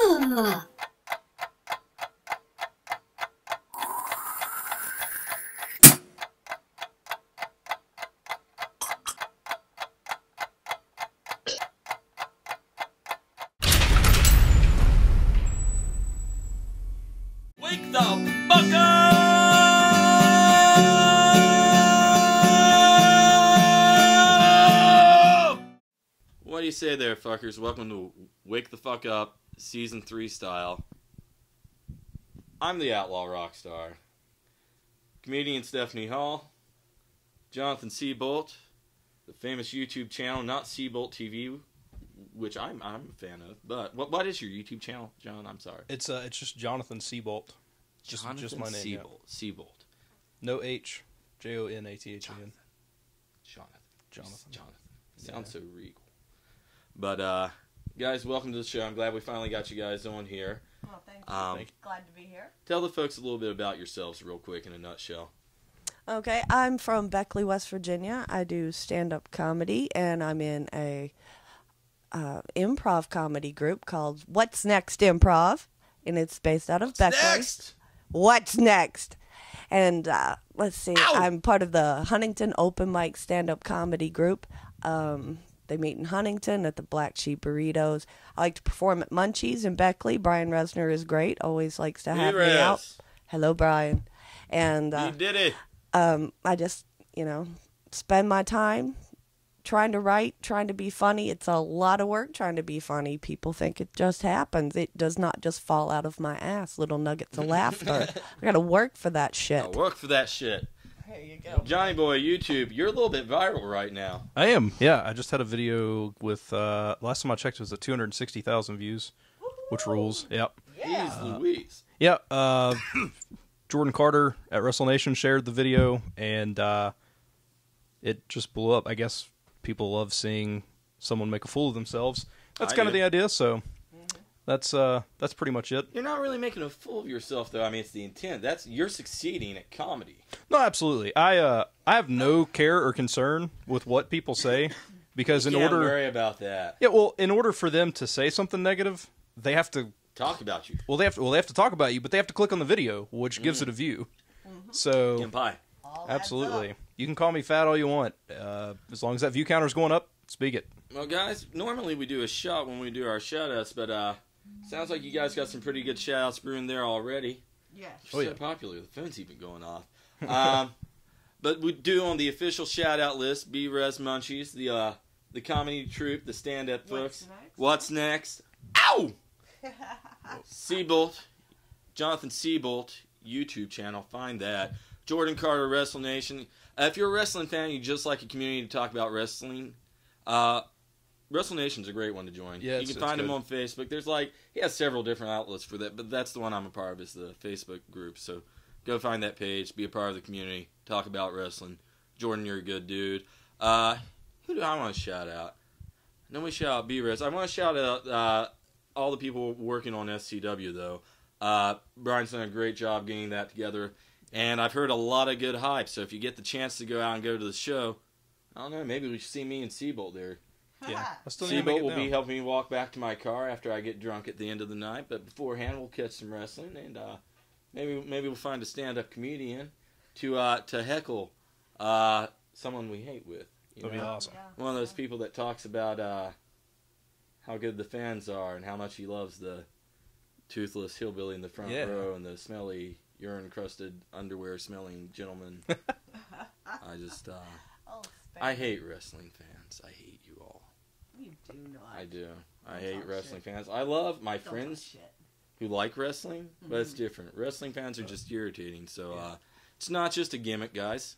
Wake the fuck up! What do you say there, fuckers? Welcome to Wake the Fuck Up, Season 3 style. I'm the Outlaw Rockstar. Comedian Stephanie Hall. Jonathan Seabolt. The famous YouTube channel, not Seabolt TV, which I'm a fan of. But what is your YouTube channel, John? I'm sorry. It's just Jonathan Seabolt. Just my name. Seabolt. Yeah. Seabolt. No H. Jonathn. Jonathan. Sounds so regal. But guys, welcome to the show. I'm glad we finally got you guys on here. Well, thank you. Glad to be here. Tell the folks a little bit about yourselves real quick in a nutshell. Okay, I'm from Beckley, West Virginia. I do stand-up comedy, and I'm in a improv comedy group called What's Next Improv, and it's based out of Beckley. Next? What's Next? And let's see, Ow! I'm part of the Huntington Open Mic Stand-up Comedy Group. They meet in Huntington at the Black Sheep Burritos. I like to perform at Munchies in Beckley. Brian Resner is great. Always likes to have me out. Hello, Brian. And you did it. I just, spend my time trying to write, trying to be funny. It's a lot of work trying to be funny. People think it just happens. It does not just fall out of my ass, little nuggets of laughter. I got to work for that shit. Work for that shit. There you go. Johnny Boy, YouTube, you're a little bit viral right now. I am. Yeah, I just had a video with, last time I checked, it was at 260,000 views, which rules. Yep. Jeez Louise. Yeah, Jordan Carter at WrestleNation shared the video, and it just blew up. I guess people love seeing someone make a fool of themselves. That's kind of the idea, so that's pretty much it. You're not really making a fool of yourself, though. I mean, it's the intent. You're succeeding at comedy. No, absolutely. I have no care or concern with what people say, because Can't worry about that. Yeah, well, in order for them to say something negative, they have to talk about you. Well, they have to talk about you, but they have to click on the video, which gives it a view. So, Get pie. Absolutely. You can call me fat all you want. As long as that view counter's going up, speak it. Well, guys, normally we do a shot when we do our shout-outs, but sounds like you guys got some pretty good shout-outs brewing there already. Yes. You're so popular. The phone's even going off. But we do on the official shout-out list, B-Res Munchies, the comedy troupe, the stand-up folks. What's next? Ow! Seabolt, Jonathan Seabolt, YouTube channel. Find that. Jordan Carter, WrestleNation. If you're a wrestling fan, you just like a community to talk about wrestling. WrestleNation's a great one to join. Yeah, you can find him on Facebook. He has several different outlets for that, but that's the one I'm a part of, is the Facebook group. So go find that page, be a part of the community, talk about wrestling. Jordan, you're a good dude. Who do I want to shout out? Then we shout out B-Res. I want to shout out all the people working on SCW, though. Brian's done a great job getting that together, and I've heard a lot of good hype, so if you get the chance to go out and go to the show, I don't know, maybe we should see me and Seabolt there. Yeah. Seabolt will be helping me walk back to my car after I get drunk at the end of the night, but beforehand we'll catch some wrestling, and maybe we'll find a stand-up comedian to heckle someone we hate with. That'd be awesome. One of those people that talks about how good the fans are and how much he loves the toothless hillbilly in the front row and the smelly, urine-crusted, underwear-smelling gentleman. I hate wrestling fans. I hate you all. You do not. I do. I hate wrestling fans. I love my friends who like wrestling, but it's different. Wrestling fans are just irritating, so it's not just a gimmick, guys.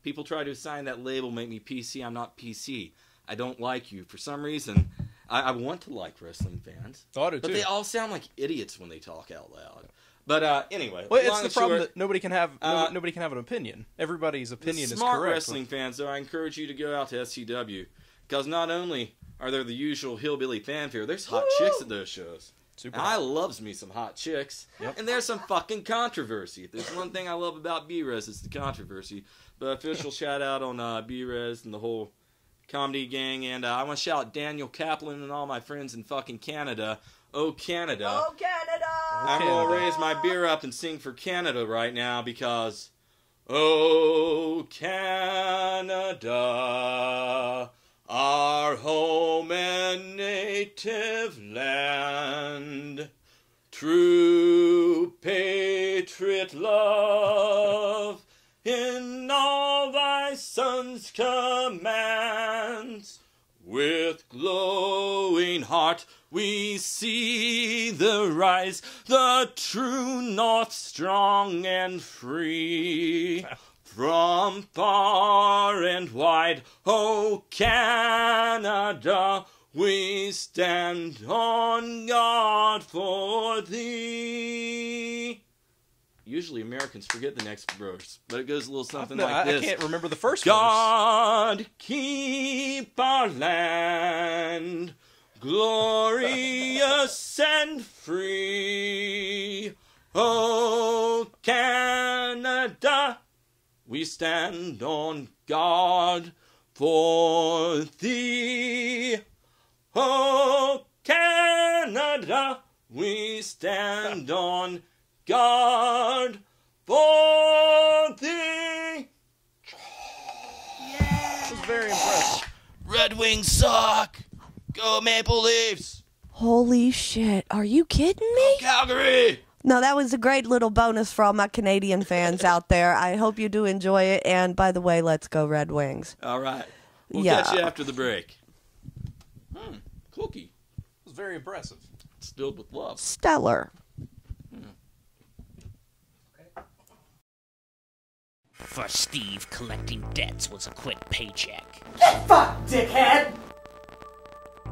People try to assign that label, make me PC. I'm not PC. I don't like you. For some reason, I want to like wrestling fans. Oh, I do too. But they all sound like idiots when they talk out loud. But anyway, well, it's the problem that nobody can have an opinion. Everybody's opinion is correct. Smart wrestling fans, though, I encourage you to go out to SCW, because not only are there the usual hillbilly fanfare, there's hot chicks at those shows. Super. And I loves me some hot chicks, and there's some fucking controversy. If there's one thing I love about B-Res, it's the controversy. But official shout out on B-Res and the whole comedy gang, and I want to shout out Daniel Kaplan and all my friends in fucking Canada. Oh, Canada. Oh, Canada! I'm going to raise my beer up and sing for Canada right now because, oh, Canada, our home and native land, true patriot love in all thy son's commands. With glowing heart we see the rise, the true north strong and free. From far and wide, oh Canada, we stand on guard for thee. Usually Americans forget the next verse, but it goes a little something like this. I can't remember the first God keep our land glorious and free. Oh, Canada, we stand on guard for thee. Oh, Canada, we stand on guard for thee. This is very impressive. Red Wings suck. Go Maple Leafs. Holy shit. Are you kidding me? Calgary. No, that was a great little bonus for all my Canadian fans out there. I hope you do enjoy it. And by the way, let's go Red Wings. All right. We'll Yeah. catch you after the break. Cookie. It was very impressive. It's filled with love. Stellar. For Steve, collecting debts was a quick paycheck. Get fucked, dickhead!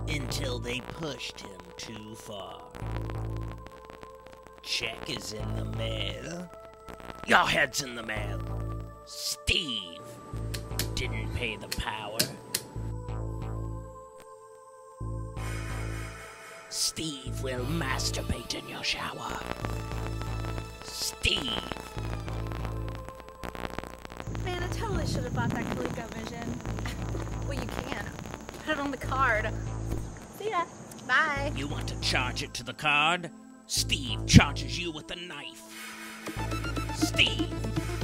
Until they pushed him too far. Check is in the mail. Your head's in the mail. Steve didn't pay the power. Steve will masturbate in your shower. Steve. Man, I totally should have bought that ColecoVision. Well, you can. Put it on the card. See ya. Bye. You want to charge it to the card? Steve charges you with a knife. Steve,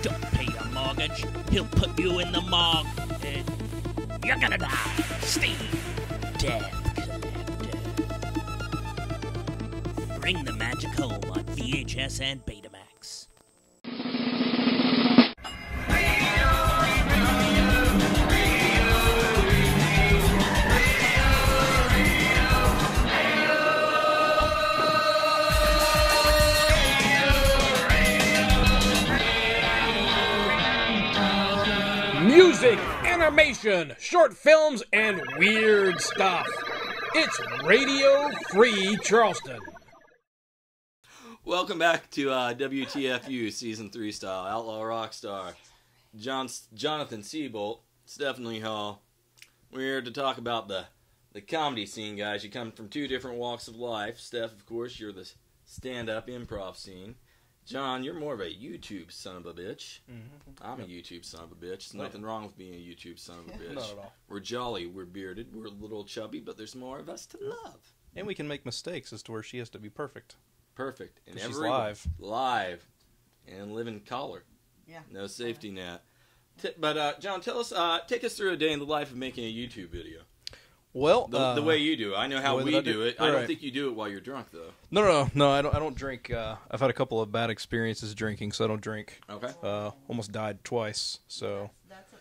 don't pay your mortgage. He'll put you in the morgue. You're gonna die. Steve, debt collector. Bring the magic home on VHS and Betamax. Music, animation, short films, and weird stuff. It's Radio Free Charleston. Welcome back to WTFU Season 3 style. Outlaw Rockstar. Jonathan Seabolt, Stephanie Hall. We're here to talk about the comedy scene, guys. You come from two different walks of life. Steph, of course, you're the stand-up improv scene. John, you're more of a YouTube son of a bitch. Mm-hmm. I'm a YouTube son of a bitch. There's nothing wrong with being a YouTube son of a bitch. Not at all. We're jolly, we're bearded, we're a little chubby, but there's more of us to love. And we can make mistakes as to where she has to be perfect. Perfect. And She's live. Live. And live in collar. Yeah. No safety net. But, John, take us through a day in the life of making a YouTube video. Well, The way you do it. I know how we do it. I don't Right. think you do it while you're drunk, though. No, I don't drink. I've had a couple of bad experiences drinking, so I don't drink. Okay. Almost died twice, so.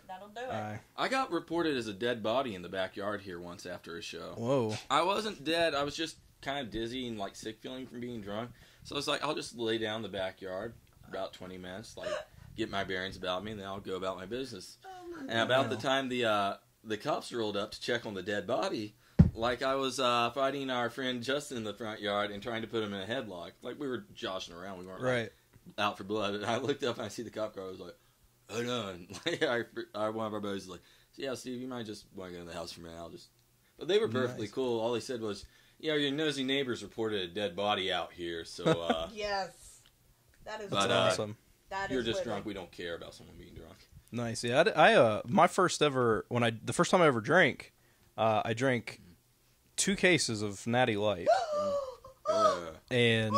That'll do it. I got reported as a dead body in the backyard here once after a show. Whoa. I wasn't dead. I was just kind of dizzy and, like, sick feeling from being drunk. So I was like, I'll just lay down in the backyard about 20 minutes, like, get my bearings about me, and then I'll go about my business. And about the time the cops rolled up to check on the dead body, like I was fighting our friend Justin in the front yard and trying to put him in a headlock. Like, we were joshing around. We weren't Right. out for blood. And I looked up and I see the cop car. I was like, oh no. And like, one of our buddies was like, yeah, Steve, you might just want to go in the house for a minute. But they were perfectly Nice. cool. All they said was, your nosy neighbors reported a dead body out here. So Yes. That is But, That's awesome. that you're is just living. drunk. We don't care about someone being drunk. Nice. Yeah, I my first ever the first time I ever drank, I drank 2 cases of Natty Light, and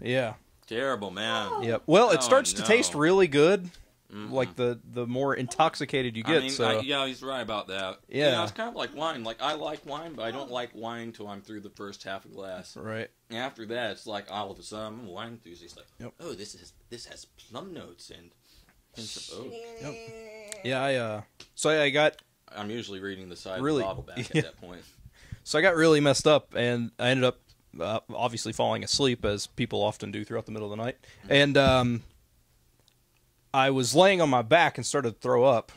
yeah, Terrible, man. yeah. Well, it starts no. to taste really good, like the more intoxicated you get. I mean, so yeah, he's right about that. Yeah. You know, it's kind of like wine. Like, I like wine, but I don't like wine till I'm through the first half a glass. right. And after that, it's like all of a sudden, I'm a wine enthusiast. Like, Yep. oh, this has plum notes and hints of oak. Yeah, I got I'm usually reading the side Really- of the bottle back yeah. at that point. So I got really messed up, and I ended up obviously falling asleep, as people often do throughout the middle of the night. And I was laying on my back and started to throw up.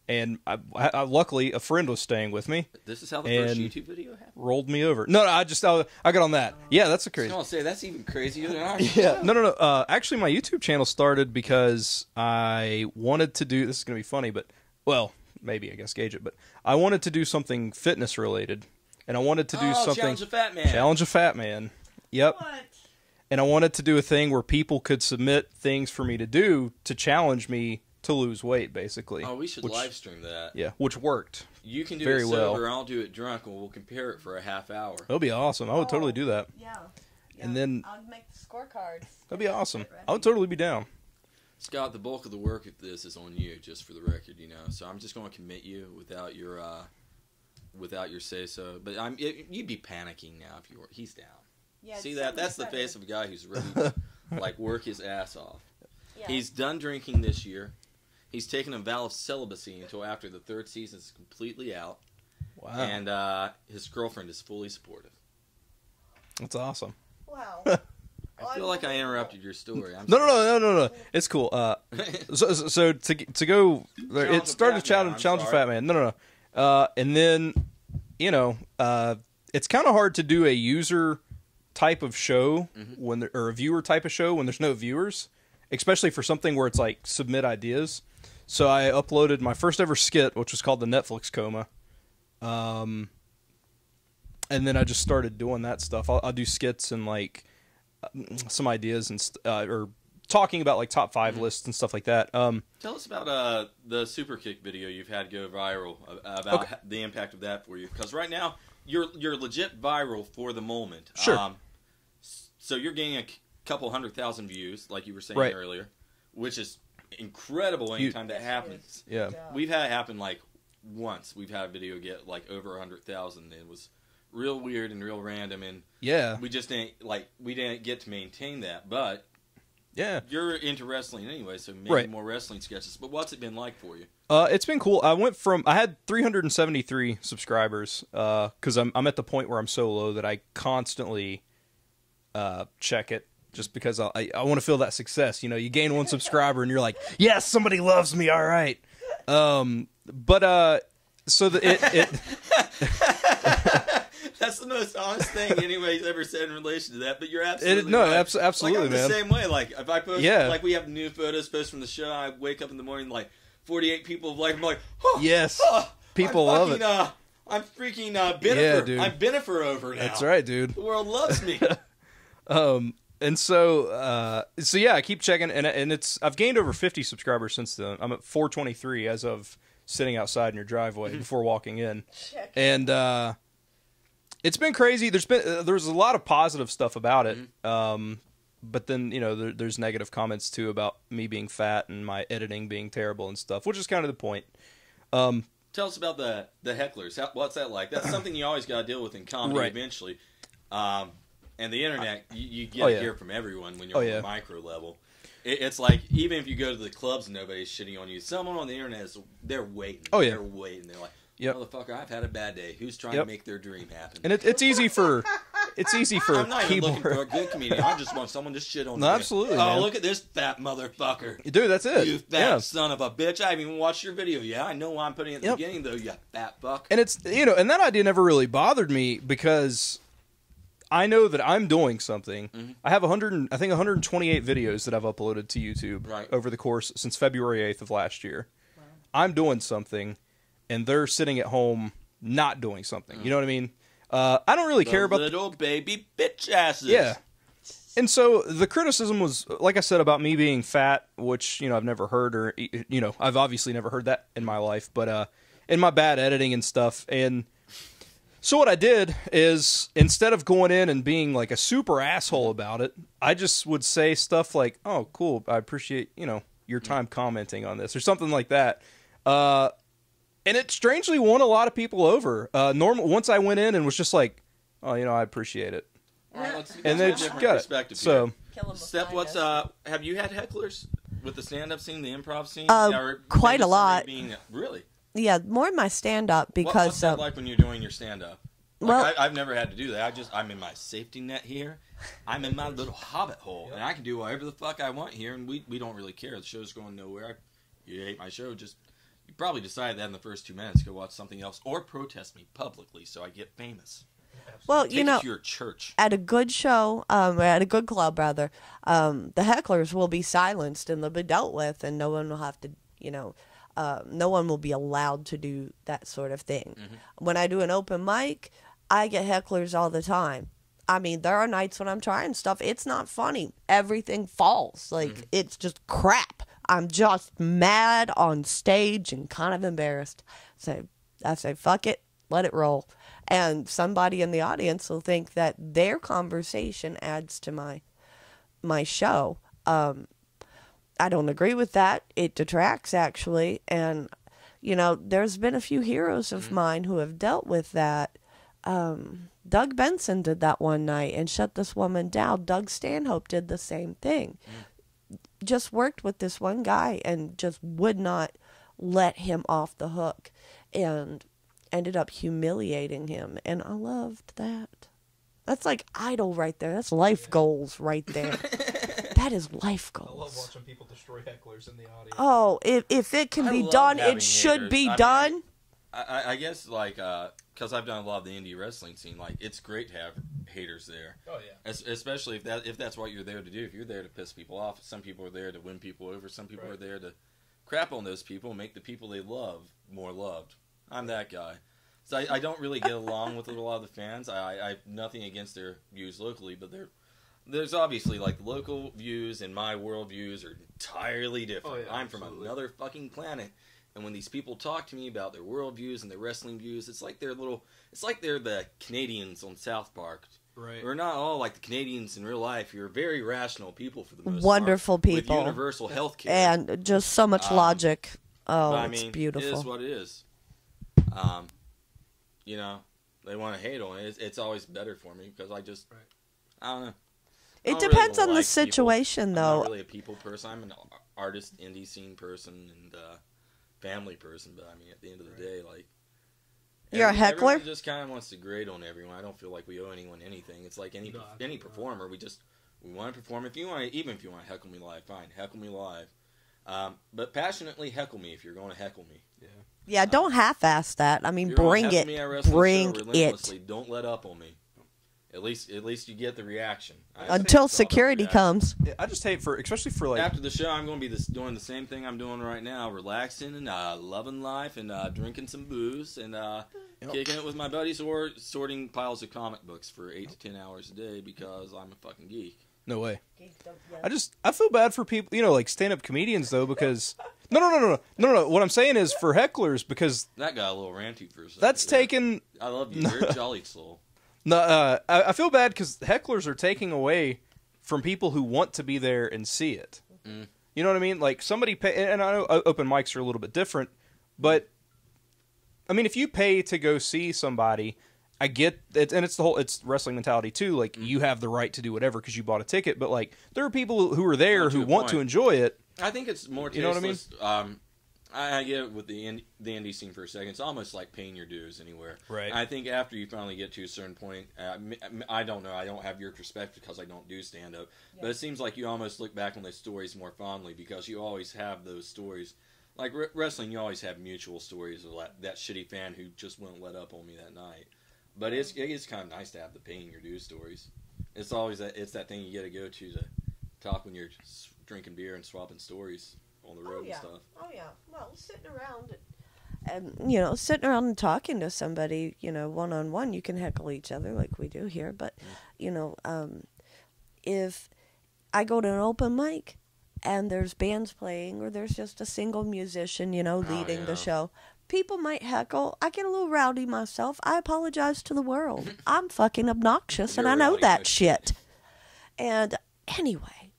And I luckily, a friend was staying with me, This is how the first And- YouTube video happened. rolled me over. No, I got on that. Yeah, that's a I crazy. was gonna say that's even crazier than I. Yeah, no. Actually, my YouTube channel started because I wanted to do. This is going to be funny, but well, maybe I guess gauge it. But I wanted to do something fitness related, and I wanted to do something. Challenge a Fat Man. Challenge a Fat Man. Yep. And I wanted to do a thing where people could submit things for me to do to challenge me to lose weight, basically. Oh, we should which, live stream that. Yeah, which worked. You can do very it well. sober, I'll do it drunk, and we'll compare it for a half hour. That'd be awesome. I would totally do that. Yeah. And then- I'll make the scorecards. That'd be awesome. I would totally be down. Scott, the bulk of the work of this is on you, just for the record, you know. So I'm just going to commit you without your say so. But you'd be panicking now if you were. He's down. Yeah, See it's that? That's the 77. face of a guy who's ready to like work his ass off. Yeah. He's done drinking this year. He's taken a vow of celibacy until after the 3rd season is completely out, Wow. and his girlfriend is fully supportive. That's awesome. Wow. I feel like I interrupted your story. I'm No. It's cool. So to go, it started challenge a Fat Man. No. And then, it's kind of hard to do a user type of show or a viewer type of show when there's no viewers, especially for something where it's like submit ideas. So I uploaded my first ever skit, which was called the Netflix Coma. And then I just started doing that stuff. I'll do skits and like some ideas and or talking about like top 5 lists and stuff like that. Tell us about the Super Kick video you've had go viral, about the impact of that for you. Because right now, you're legit viral for the moment. Sure. So you're getting a couple 100,000 views, like you were saying Right. earlier, which is incredible anytime that happens. Yeah. We've had it happen like once. We've had a video get like over 100,000. It was real weird and real random, and Yeah. we just didn't get to maintain that. But Yeah. you're into wrestling anyway, so maybe Right. more wrestling sketches. But what's it been like for you? It's been cool. I had 373 subscribers because I'm at the point where I'm so low that I constantly check it just because I want to feel that success. You gain 1 subscriber and you're like, yes, somebody loves me. All right. So it That's the most honest thing anybody's ever said in relation to that. But you're absolutely right. absolutely, like, I'm man. the same way. Like if I post, Yeah. like we have new photos posted from the show. I wake up in the morning, like 48 people have liked. I'm like, oh, Yes. oh, People love it. I'm freaking Benifer. Yeah, dude. I'm Benifer over now. That's right, dude. The world loves me. And so yeah, I keep checking, and I've gained over 50 subscribers since then. I'm at 423 as of sitting outside in your driveway before walking in, and it's been crazy. There's a lot of positive stuff about it, but then there's negative comments too about me being fat and my editing being terrible and stuff, which is kind of the point. Tell us about the hecklers. What's that like? That's something you always got to deal with in comedy Right. eventually. And the internet, you get Oh, to yeah. hear from everyone when you're Oh, on yeah. the micro level. It's like, even if you go to the clubs and nobody's shitting on you, someone on the internet, they're waiting. Oh, yeah. They're waiting. They're like, Yep. motherfucker, I've had a bad day. Who's trying Yep. to make their dream happen? And it's easy for I'm not even looking for a keyboard. good comedian. I just want someone to shit on No, me. absolutely, Oh, man. look at this fat motherfucker. Dude, that's it. You fat Yeah. son of a bitch. I haven't even watched your video yet. I know why I'm putting it at the Yep. beginning, though, you fat fuck. And it's and that idea never really bothered me because I know that I'm doing something. I have 128 videos that I've uploaded to YouTube Right. over the course since February 8th of last year. I'm doing something, and they're sitting at home not doing something. You know what I mean? I don't really care about little baby bitch asses. yeah. And so the criticism was, like I said, about me being fat, which, I've never heard, or, I've obviously never heard that in my life, but in my bad editing and stuff. And so what I did is, instead of going in and being like a super asshole about it, I just would say stuff like, oh, cool, I appreciate, your time commenting on this, or something like that. And it strangely won a lot of people over. Once I went in and was just like, oh, I appreciate it. And they just got it. So, Steph, have you had hecklers with the stand-up scene, the improv scene? Quite a lot. Really? Yeah, more in my stand-up because... What's that like when you're doing your stand-up? I've never had to do that. I'm in my safety net here. I'm in my little hobbit hole, and I can do whatever the fuck I want here, and we don't really care. The show's going nowhere. You hate my show, you probably decided that in the first 2 minutes. Go watch something else, or protest me publicly so I get famous. Well, Take it to your church. At a good show, at a good club, rather, the hecklers will be silenced and they'll be dealt with, and no one will have to, no one will be allowed to do that sort of thing. Mm-hmm. When I do an open mic, I get hecklers all the time. I mean, there are nights when I'm trying stuff. It's not funny. Everything falls. Like, it's just crap. I'm just mad on stage and kind of embarrassed. So I say, fuck it, let it roll. And somebody in the audience will think that their conversation adds to my show. I don't agree with that. It detracts, actually. And, there's been a few heroes of mine who have dealt with that. Doug Benson did that one night and shut this woman down. Doug Stanhope did the same thing. Just worked with this one guy and just would not let him off the hook. And ended up humiliating him, and I loved that. That's like Idol right there. That's life goals right there. That is life goals. I love watching people destroy hecklers in the audience. Oh, if it can be done, it should be done. I guess, because I've done a lot of the indie wrestling scene, it's great to have haters there. Oh, yeah. Especially if that's what you're there to do. If you're there to piss people off, some people are there to win people over. Some people are there to crap on those people and make the people they love more loved. I'm that guy. So I don't really get along with a lot of the fans. I have nothing against their views locally, but there's obviously, the local views and my world views are entirely different. Oh, yeah, I'm from another fucking planet. And when these people talk to me about their world views and their wrestling views, it's like they're the Canadians on South Park. Right. We're not all like the Canadians in real life. You're very rational people for the most wonderful part, people. With universal health care. And just so much logic. Oh, it's beautiful. It is what it is. They want to hate on it. It's always better for me because I don't know. It depends on the situation, though. I'm not really a people person. I'm an artist, indie scene person, and family person. But at the end of the day, you're a heckler. Everyone just kind of wants to grade on everyone. I don't feel like we owe anyone anything. It's like any performer. We want to perform. Even if you want to heckle me live, fine, heckle me live. But passionately heckle me if you're going to heckle me. Yeah. Yeah, don't half-ass that. Bring it. Bring it. Don't let up on me. At least you get the reaction. Until security comes. Yeah, I just hate especially for after the show, I'm going to be doing the same thing I'm doing right now, relaxing and loving life and drinking some booze and kicking it with my buddies or sorting piles of comic books for 8 to 10 hours a day because I'm a fucking geek. No way. I feel bad for people, stand-up comedians though, because no. What I'm saying is for hecklers, because that got a little ranty for a second. That's taken. I love you. You're a jolly soul. No, I feel bad because hecklers are taking away from people who want to be there and see it. Mm. You know what I mean? Like somebody pay, and I know open mics are a little bit different, but if you pay to go see somebody. I get it, and it's wrestling mentality too. Like you have the right to do whatever because you bought a ticket, but there are people who are there who want to enjoy it. I think it's more tasteless. You know what I mean? I get it with the indie scene for a second. It's almost like paying your dues anywhere. Right. I think after you finally get to a certain point, I don't know. I don't have your perspective because I don't do stand up, but it seems like you almost look back on those stories more fondly because you always have those stories. Like wrestling, you always have mutual stories of that shitty fan who just wouldn't let up on me that night. But it's kind of nice to have the paying your dues stories. It's always that thing you got to go to talk when you're drinking beer and swapping stories on the road and stuff. Oh yeah. Well, sitting around and talking to somebody, one on one, you can heckle each other like we do here. But if I go to an open mic and there's bands playing or there's just a single musician, leading the show, people might heckle. I get a little rowdy myself. I apologize to the world. I'm fucking obnoxious, and I know that shit. And anyway,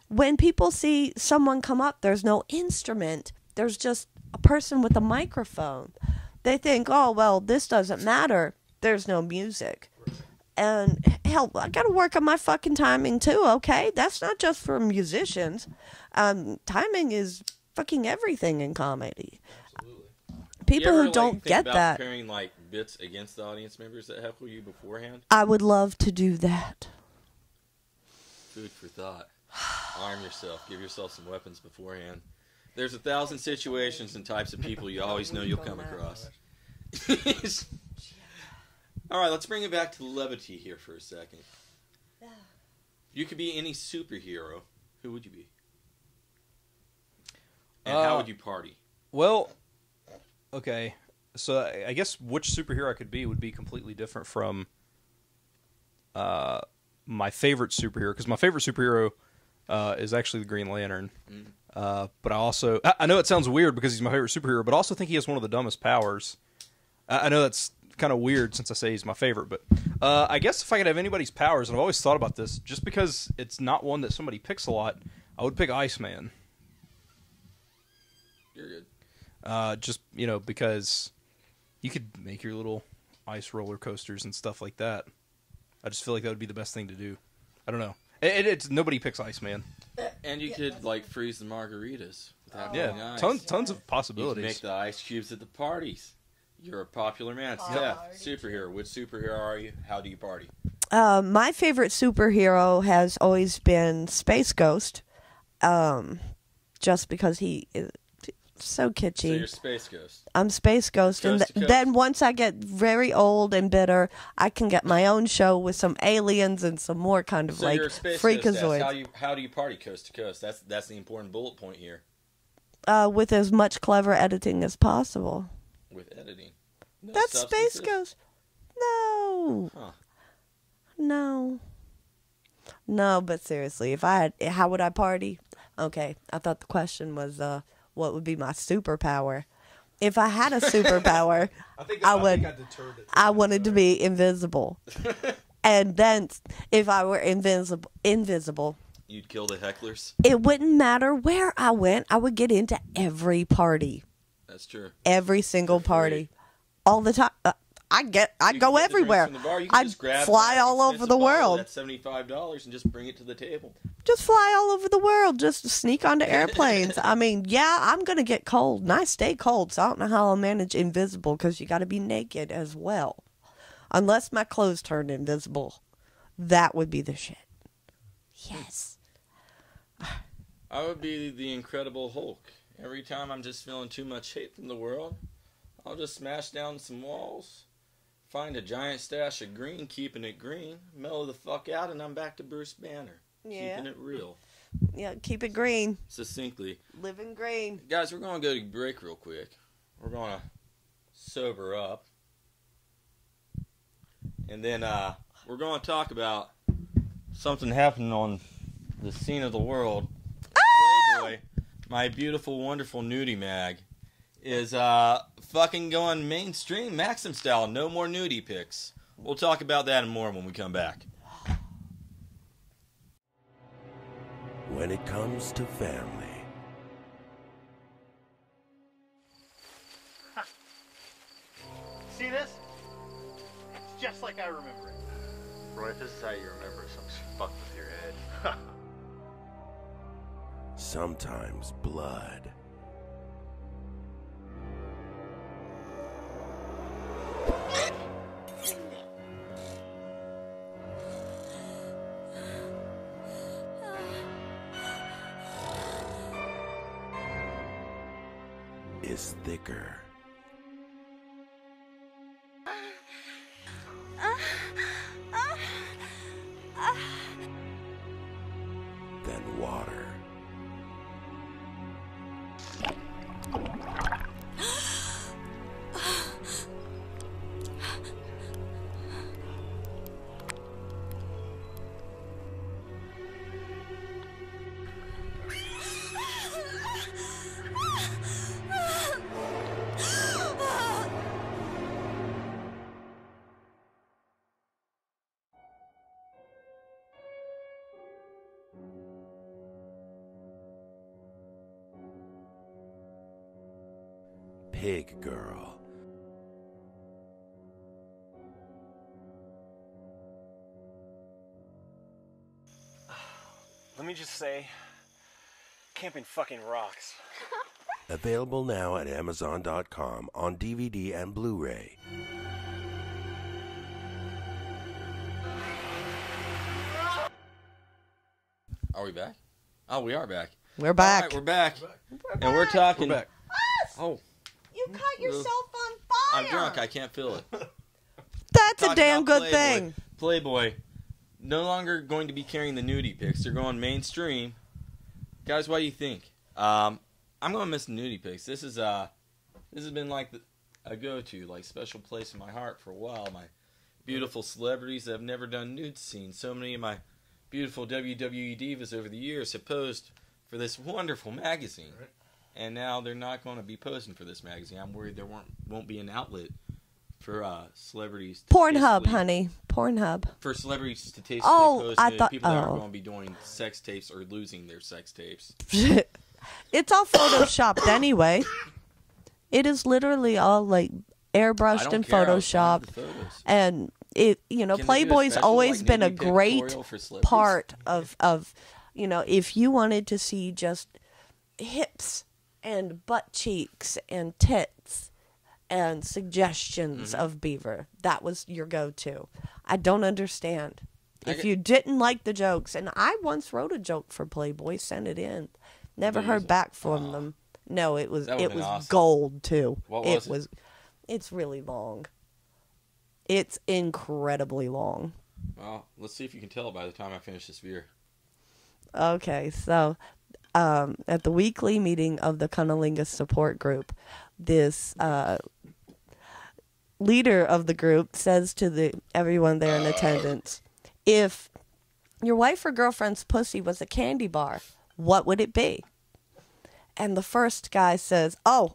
when people see someone come up, there's no instrument. There's just a person with a microphone. They think, oh, well, this doesn't matter. There's no music. And hell, I got to work on my fucking timing too, okay? That's not just for musicians. Timing is fucking everything in comedy. People who don't get that. Preparing like bits against the audience members that heckle you beforehand. I would love to do that. Food for thought. Arm yourself. Give yourself some weapons beforehand. There's 1,000 situations and types of people you always know you'll come across. All right, let's bring it back to levity here for a second. You could be any superhero. Who would you be? And how would you party? Well, okay. So I guess which superhero I could be would be completely different from my favorite superhero. Because my favorite superhero is actually the Green Lantern. But I know it sounds weird because he's my favorite superhero, but I also think he has one of the dumbest powers. I know that's kind of weird since I say he's my favorite, but I guess if I could have anybody's powers, and I've always thought about this, just because it's not one that somebody picks a lot, I would pick Iceman. You're good. Just, because you could make your little ice roller coasters and stuff like that. I just feel like that would be the best thing to do. I don't know. It's nobody picks Iceman. And you could freeze the margaritas without putting ice. Tons of possibilities. You could make the ice cubes at the parties. You're a popular man. Steph, superhero. Which superhero are you? How do you party? My favorite superhero has always been Space Ghost, just because he is so kitschy. So you're Space Ghost. I'm Space Ghost, and then once I get very old and bitter, I can get my own show with some aliens and some more kind of you're a Space freakazoids. Ghost. How do you party coast to coast? That's the important bullet point here. With as much clever editing as possible. With editing. No That's substances? Space Ghost. No. Huh. No, but seriously, how would I party? Okay, I thought the question was, what would be my superpower? If I had a superpower, I wanted to be invisible. And then, if I were invisible, you'd kill the hecklers. It wouldn't matter where I went. I would get into every party. That's true. Every single party. All the time. I'd go everywhere. I'd fly all over the world. That's $75 and just bring it to the table. Just fly all over the world. Just sneak onto airplanes. I mean, yeah, I'm going to get cold. And I stay cold, so I don't know how I'll manage invisible because you got to be naked as well. Unless my clothes turn invisible. That would be the shit. Yes. I would be the Incredible Hulk. Every time I'm just feeling too much hate from the world, I'll just smash down some walls, find a giant stash of green, keeping it green, mellow the fuck out, and I'm back to Bruce Banner. Yeah. Keeping it real. Yeah, keep it green. Succinctly. Living green. Guys, we're going to go to break real quick. We're going to sober up. And then we're going to talk about something happening on the scene of the world. Playboy, my beautiful, wonderful nudie mag, is fucking going mainstream Maxim style. No more nudie pics. We'll talk about that and more when we come back. When it comes to family. See this? It's just like I remember it. Roy, if this is how you remember it, something's fucked with your head. Sometimes blood. Is thicker. Than water. Pig Girl. Let me just say, camping fucking rocks. Available now at Amazon.com on DVD and Blu-ray. Are we back? Oh, we are back. We're back. All right, we're back. And we're talking. We're back. Oh, You cut yourself on fire. I'm drunk. I can't feel it. That's a Talking damn about good Playboy. thing. Playboy, no longer going to be carrying the nudie pics. They're going mainstream. Guys, what do you think? I'm going to miss the nudie pics. This has been like a go-to, like special place in my heart for a while. My beautiful celebrities that have never done nude scenes. So many of my beautiful WWE divas over the years have posed for this wonderful magazine. Right. And now they're not going to be posing for this magazine. I'm worried there won't be an outlet for celebrities to Pornhub, tastefully- honey. Pornhub. for celebrities to tastefully Oh, pose I nude, thought- people that oh. are going to be doing sex tapes or losing their sex tapes. It's all photoshopped anyway. It is literally all like I airbrushed don't and care. I was fine with photoshopped. the photos. And it, Can they do a Playboy's special, always like, been a nudie great pictorial for celebrities? part of, if you wanted to see just hips and butt cheeks and tits and suggestions Mm-hmm. of Beaver, that was your go-to. I don't understand. I If get- you didn't like the jokes, and I once wrote a joke for Playboy, sent it in. Never Did you? heard back from Aw. them. No, it was That would've it been was awesome. gold too. What it was it? was it's really long. It's incredibly long. Well, let's see if you can tell by the time I finish this beer. Okay, so at the weekly meeting of the Cunnilingus support group, this leader of the group says to everyone there in attendance, if your wife or girlfriend's pussy was a candy bar, what would it be? And the first guy says, oh,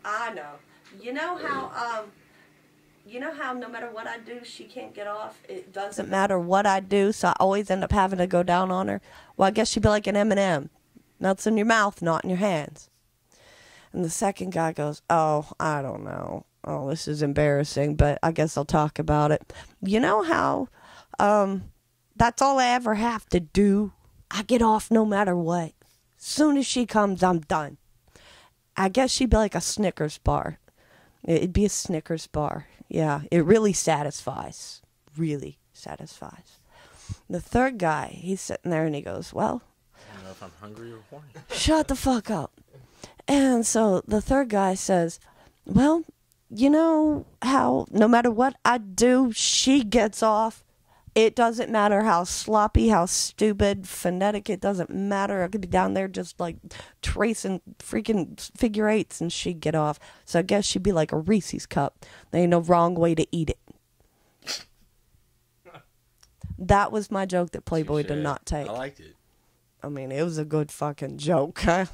I know. You know how no matter what I do, she can't get off? It doesn't matter what I do, so I always end up having to go down on her. Well, I guess she'd be like an M&M. Nuts in your mouth, not in your hands. And the second guy goes, oh, I don't know. Oh, this is embarrassing, but I guess I'll talk about it. You know how that's all I ever have to do? I get off no matter what. Soon as she comes, I'm done. I guess she'd be like a Snickers bar. It'd be a Snickers bar. Yeah, it really satisfies. Really satisfies. The third guy, he's sitting there and he goes, well, I don't know if I'm hungry or horny. shut the fuck up. And so the third guy says, well, you know how no matter what I do, she gets off? It doesn't matter how sloppy, how stupid, phonetic, it doesn't matter. I could be down there just like tracing freaking figure eights and she'd get off. So I guess she'd be like a Reese's cup. There ain't no wrong way to eat it. That was my joke that Playboy did Touche. not take. I liked it. I mean, it was a good fucking joke. I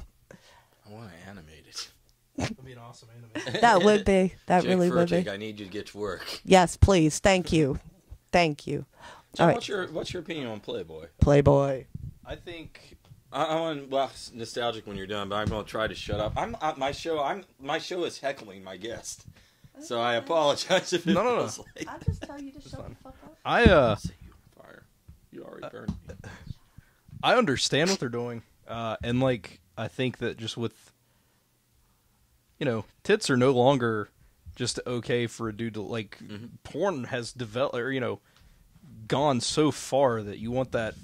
want to animate it. That'd be an awesome anime. That would be. That Jake really would Furtick, be. I need you to get to work. Yes, please. Thank you. Thank you. John, All right. what's your opinion on Playboy? Playboy. I think I want wax nostalgic when you're done, but I'm going to try to shut up. My show is heckling my guest, so I apologize if it No. feels like I'll just tell you to shut the fuck up. I set you on fire. You already burned me. I understand what they're doing, and like I think that just with tits are no longer just okay for a dude to like. Porn has developed, or gone so far that you want that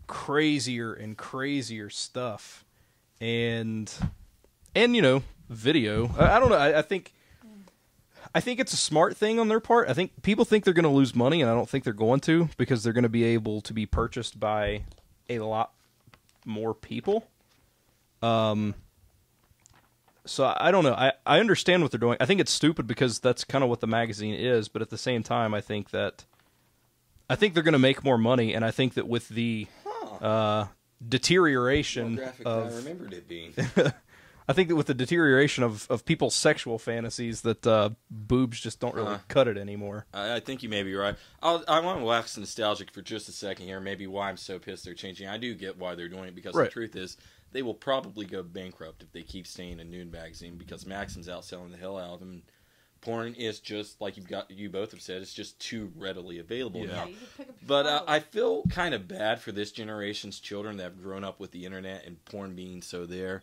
crazier and crazier stuff, and video. I don't know. I think it's a smart thing on their part. I think people think they're going to lose money, and I don't think they're going to, because they're going to be able to be purchased by a lot more people. So I don't know. I understand what they're doing. I think it's stupid because that's kind of what the magazine is, but at the same time, I think they're going to make more money, and I think that with the deterioration More graphic than of I remembered it being. I think that with the deterioration of people's sexual fantasies, that boobs just don't really cut it anymore. I think you may be right. I want to wax nostalgic for just a second here. Maybe why I'm so pissed they're changing. I do get why they're doing it, because the truth is they will probably go bankrupt if they keep staying in Nude magazine, because Maxim's outselling the hell out of them. Porn is just like you both have said, it's just too readily available now. You can pick up your But phone. I feel kind of bad for this generation's children that have grown up with the internet and porn being so there.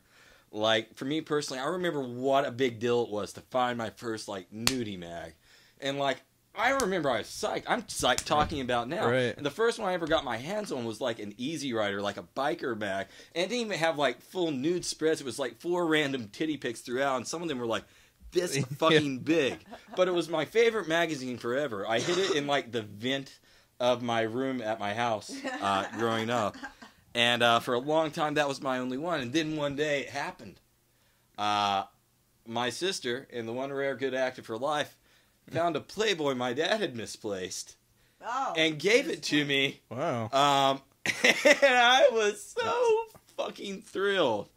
Like, for me personally, I remember what a big deal it was to find my first, like, nudie mag. And, like, I remember I was psyched. I'm psyched talking about now. Right. And the first one I ever got my hands on was, like, an Easy Rider, like a biker bag. And it didn't even have, like, full nude spreads. It was, like, 4 random titty pics throughout. And some of them were, like, this fucking big. But it was my favorite magazine forever. I hid it in, like, the vent of my room at my house growing up. And for a long time, that was my only one. And then one day, it happened. My sister, in the one rare good act of her life, found a Playboy my dad had misplaced. And gave it to me. Wow. And I was so fucking thrilled.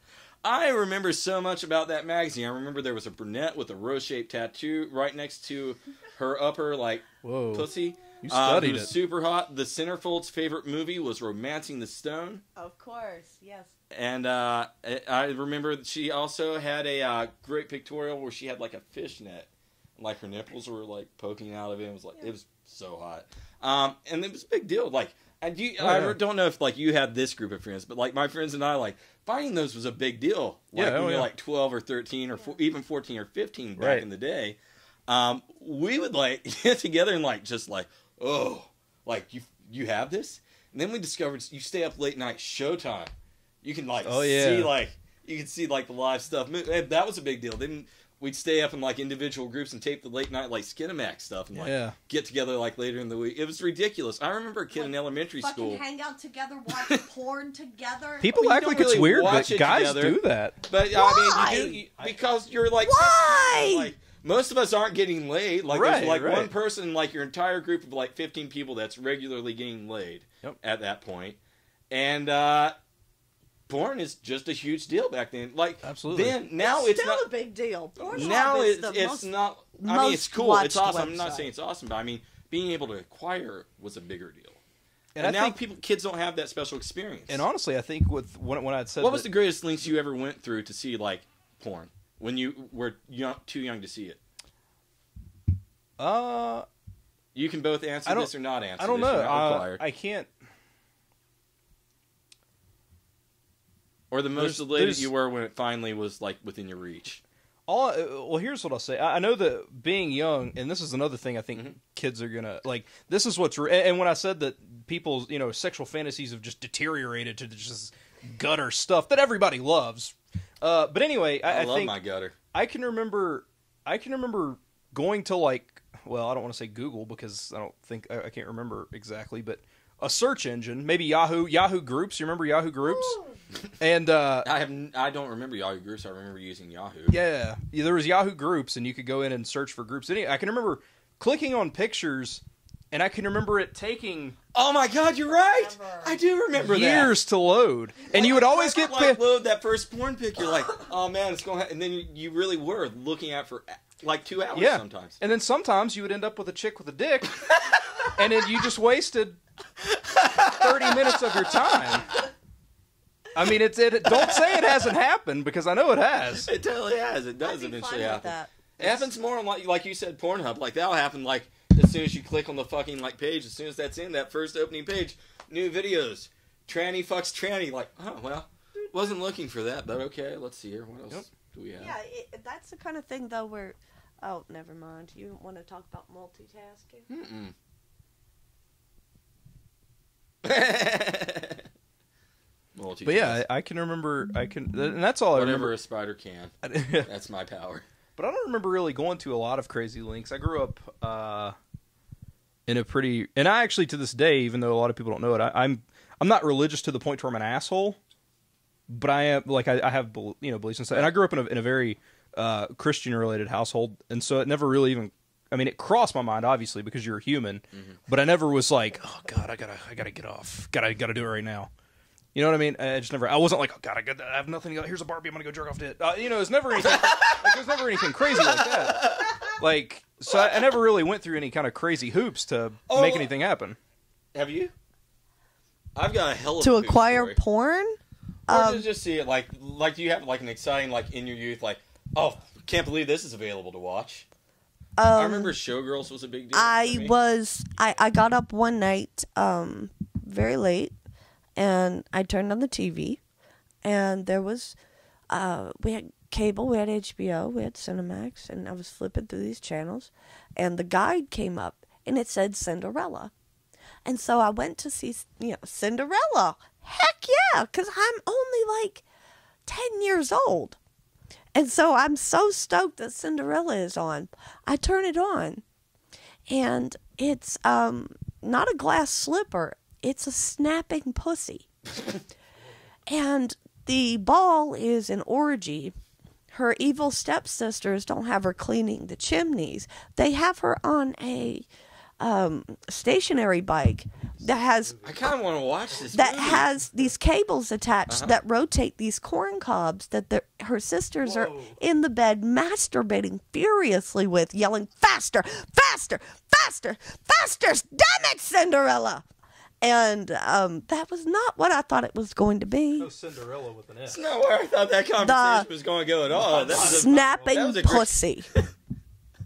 I remember so much about that magazine. I remember there was a brunette with a rose-shaped tattoo right next to her upper, like, pussy. You studied it was super hot. The Centerfold's favorite movie was Romancing the Stone. Of course, yes. And I remember she also had a great pictorial where she had, like, a fishnet. Like, her nipples were, like, poking out of it. It was, like, it was so hot. And it was a big deal. Like, I don't know if, like, you had this group of friends, but, like, my friends and I, like, finding those was a big deal. Like, when we were, like, 12 or 13 or even 14 or 15 back in the day. We would, like, get together and, like, just, like, oh, like, you have this? And then we discovered you stay up late night Showtime. You can, like, see, like, you can see, like, the live stuff. That was a big deal. Then we'd stay up in, like, individual groups and tape the late night, like, Skinamax stuff and, like, get together, like, later in the week. It was ridiculous. I remember a kid in elementary school. Hang out together, watch porn together. People act like it's weird, but guys do that. But, I mean, because you're, like... Why? Like, most of us aren't getting laid. Like, there's, like, one person in, like, your entire group of, like, 15 people that's regularly getting laid at that point. And, porn is just a huge deal back then. Like, absolutely. Then, now it's not a big deal. Now it's not... I mean, it's cool. It's awesome. Website. I'm not saying it's awesome, but I mean, being able to acquire was a bigger deal. And now kids don't have that special experience. And honestly, I think with when I'd said... What was the greatest lengths you ever went through to see, like, porn? When you were too young to see it? You can both answer this or not answer this. I don't know. You're not required. I can't... Or the most elated you were when it finally was, like, within your reach. Well, here's what I'll say. I know that being young, and this is another thing I think kids are going to... Like, this is what's... And when I said that people's, sexual fantasies have just deteriorated to just gutter stuff that everybody loves. But anyway, I love think my gutter. I can remember going to, like... Well, I don't want to say Google because I can't remember exactly, but a search engine, maybe Yahoo Groups. You remember Yahoo Groups? And I don't remember Yahoo Groups. I remember using Yahoo. Yeah, there was Yahoo Groups, and you could go in and search for groups. I can remember clicking on pictures, and I can remember it taking... Oh my God, you're right! I do remember years to load, and you would always get load that first porn pic. You're like, oh man, it's going, and then you really were looking at for like 2 hours sometimes. And then sometimes you would end up with a chick with a dick, and then you just wasted 30 minutes of your time. I mean, don't say it hasn't happened, because I know it has. It totally has. It does eventually happen. It happens more on, like you said, Pornhub. Like, that'll happen, like, as soon as you click on the fucking, like, page, as soon as that's in, that first opening page, new videos. Tranny fucks tranny. Like, oh, well, wasn't looking for that, but okay, let's see here. What else do we have? Yeah, that's the kind of thing, though, where... Oh, never mind. You don't want to talk about multitasking? But yeah, I can remember. And that's all I remember. Whatever a spider can. That's my power. But I don't remember really going to a lot of crazy links. I grew up in a pretty, and I actually to this day, even though a lot of people don't know it, I'm not religious to the point where I'm an asshole. But I am, like, I have beliefs and stuff. And I grew up in a very Christian-related household, and so it never really even... I mean, it crossed my mind, obviously, because you're a human, but I never was like, oh, God, I gotta get off. Gotta do it right now. You know what I mean? I wasn't like, oh god, I have nothing. Here's a Barbie. I'm gonna go jerk off to it. It was never anything. Like, there's never anything crazy like that. Like, so I never really went through any kind of crazy hoops to make anything happen. Have you? I've got a hell of To a hoop acquire story. porn? Or to just see it, like do you have like an exciting, like in your youth, like, oh, can't believe this is available to watch. I remember Showgirls was a big deal. I got up one night, very late, and I turned on the TV, and there was, we had cable, we had HBO, we had Cinemax, and I was flipping through these channels, and the guide came up, and it said Cinderella. And so I went to see, Cinderella. Heck yeah, because I'm only like 10 years old. And so I'm so stoked that Cinderella is on. I turn it on, and it's not a glass slipper. It's a snapping pussy. And the ball is an orgy. Her evil stepsisters don't have her cleaning the chimneys. They have her on a stationary bike that has... I kind of want to watch this that movie. has these cables attached that rotate these corn cobs that her sisters are in the bed masturbating furiously with, yelling, faster, faster, faster, faster, damn it, Cinderella! And that was not what I thought it was going to be. No Cinderella with an S. That's not where I thought that conversation was going to go at all. Snapping pussy.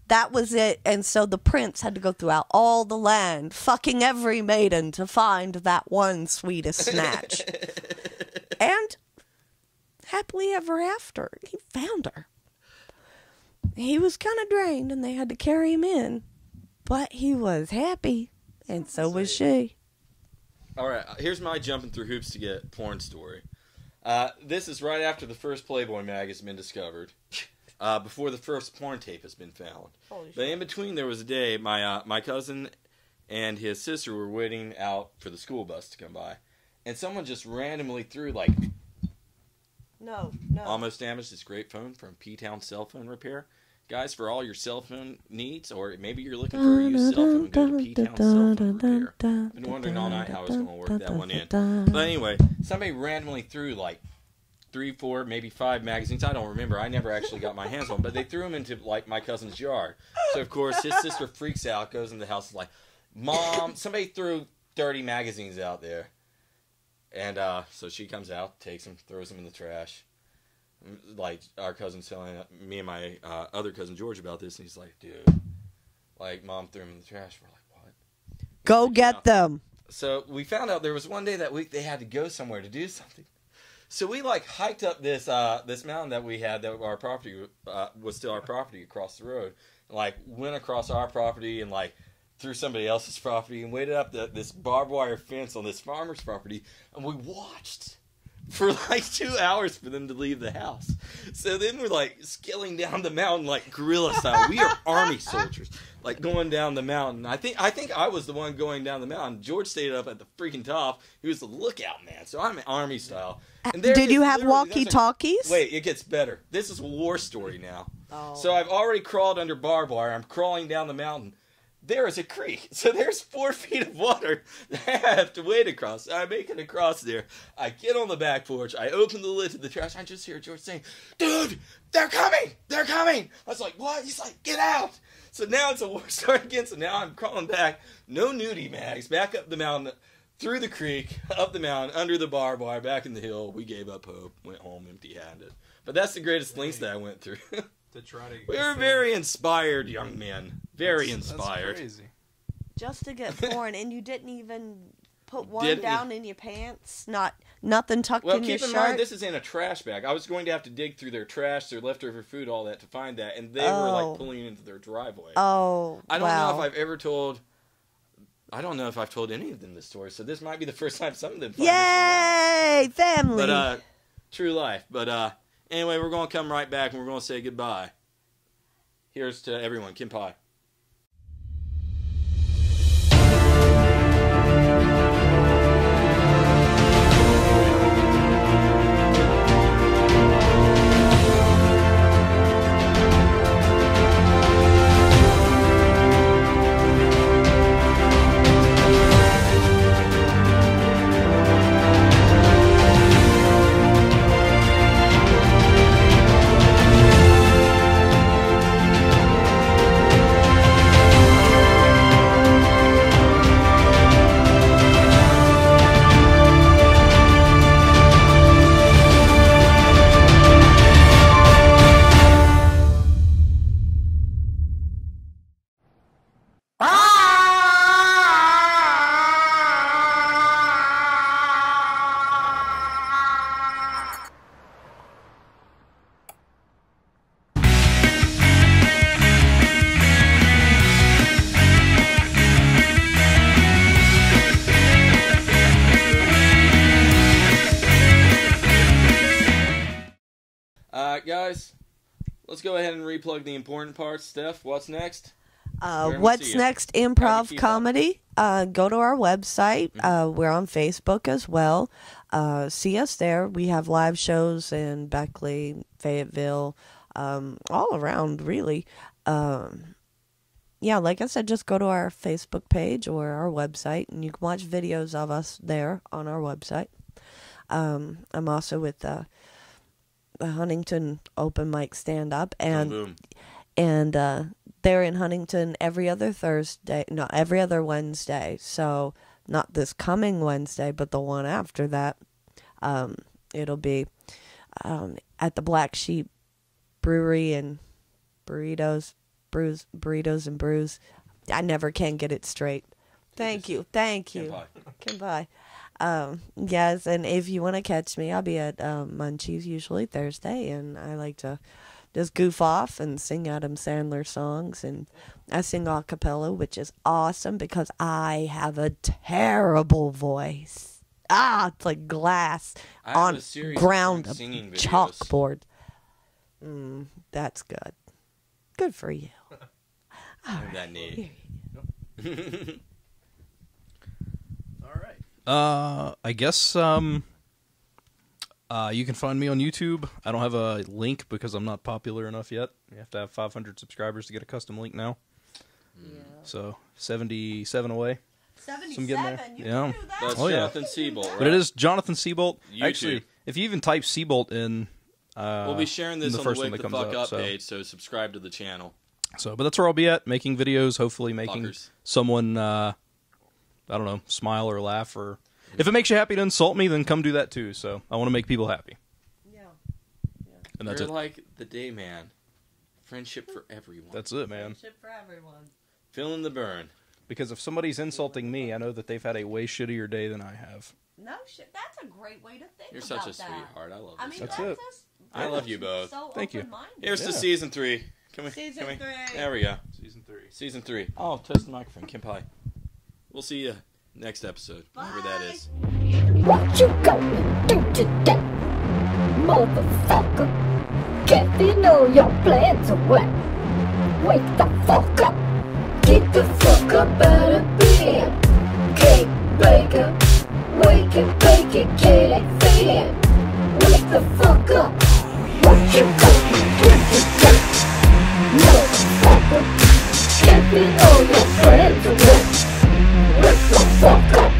That was it. And so the prince had to go throughout all the land, fucking every maiden to find that one sweetest snatch. And happily ever after, he found her. He was kind of drained and they had to carry him in. But he was happy. And so was she. All right, here's my jumping through hoops to get porn story. This is right after the first Playboy mag has been discovered. Before the first porn tape has been found. But in between, there was a day my cousin and his sister were waiting out for the school bus to come by, and someone just randomly threw No. Almost damaged this great phone from P-Town Cell Phone Repair. Guys, for all your cell phone needs, or maybe you're looking for a used cell phone, go to P-Town Cell Phone Repair. I've been wondering all night how I was going to work that one in. But anyway, somebody randomly threw 3, 4, maybe 5 magazines. I don't remember. I never actually got my hands on them. But they threw them into, my cousin's yard. So, of course, his sister freaks out, goes in the house, and is like, Mom, somebody threw 30 magazines out there. And so she comes out, takes them, throws them in the trash. Our cousin's telling me and my other cousin George about this, and he's like, dude, Mom threw them in the trash. We're like, what? Go get them. So we found out there was one day that week they had to go somewhere to do something. So we hiked up this mountain that we had that our property was still our property across the road. Went across our property and through somebody else's property and waited up this barbed wire fence on this farmer's property, and we watched for 2 hours for them to leave the house. So then we're scaling down the mountain guerrilla style. We are army soldiers, going down the mountain. I think I was the one going down the mountain. George stayed up at the freaking top. He was the lookout man. So I'm army style. And did you have walkie-talkies? Wait, it gets better. This is a war story now. Oh. So I've already crawled under barbed wire. I'm crawling down the mountain. There is a creek. So there's 4 feet of water that I have to wade across. I make it across there. I get on the back porch. I open the lid to the trash. I just hear George saying, dude, they're coming. They're coming. I was like, what? He's like, get out. So now it's a war story again. So now I'm crawling back. No nudie mags. Back up the mountain. Through the creek, up the mountain, under the barbed wire, back in the hill. We gave up hope. Went home empty-handed. But that's the greatest lengths that I went through. We were very inspired young men. Very inspired. That's crazy. Just to get porn, and you didn't even put one down in your pants? Nothing tucked in your shirt? Well, keep in mind, this is in a trash bag. I was going to have to dig through their trash, their leftover food, all that, to find that. And they were, pulling into their driveway. Oh, I don't know if I've ever told... I don't know if I've told any of them this story, so this might be the first time some of them find Yay! this one out. Family! But, true life. But, anyway, we're going to come right back, and we're going to say goodbye. Here's to everyone. Kim Pai. guys. Let's go ahead and replug the important parts. Steph, what's next? Where can we What's see you? next? How do you Improv keep comedy. Go to our website. We're on Facebook as well. See us there. We have live shows in Beckley, Fayetteville, all around, really. Yeah, like I said, just go to our Facebook page or our website, and you can watch videos of us there on our website. I'm also with the Huntington Open Mic Stand Up, and Boom. They're in Huntington every other Wednesday. So not this coming Wednesday, but the one after that. It'll be at the Black Sheep Brewery and Burritos and Brews. I never can get it straight. Thank you. Goodbye. Yes, and if you want to catch me, I'll be at Munchies usually Thursday, and I like to just goof off and sing Adam Sandler songs, and I sing a cappella, which is awesome because I have a terrible voice. It's like glass I have on a series of ground singing videos. chalkboard. That's good. Good for you. That neat. I guess you can find me on YouTube. I don't have a link because I'm not popular enough yet. You have to have 500 subscribers to get a custom link now. Yeah. So 77 away. 77. Yeah. That's Jonathan Seabolt, right? But it is Jonathan Seabolt. YouTube. Actually, if you even type Seabolt in, we'll be sharing this the on first the one Wake that the comes Fuck up, Up so. page, so subscribe to the channel. But that's where I'll be at, making videos, hopefully making Fuckers. someone, I don't know, smile or laugh. Or if it makes you happy to insult me, then come do that too. So I want to make people happy. Yeah. And that's You're it. like the day man. Friendship for everyone. That's it, man. Friendship for everyone. Feeling the burn. Because if somebody's insulting me, I know that they've had a way shittier day than I have. No shit. That's a great way to think You're about such a that. sweetheart. I love I this mean, guy. That's it. I love you both. So Thank you. open-minded. Here's to Yeah. season 3. Season 3. There we go. Season 3. Oh, touch the microphone. Kim Pie. We'll see you next episode. Whatever that is. What you gonna do today, motherfucker? Can't you know your plans are wet? Wake the fuck up. Get the fuck up out of bed. Cake baker. Wake it, bake it, get it fed. Wake the fuck up. What you gonna do today, motherfucker? Can't you know your plans are wet? Wake the fuck up.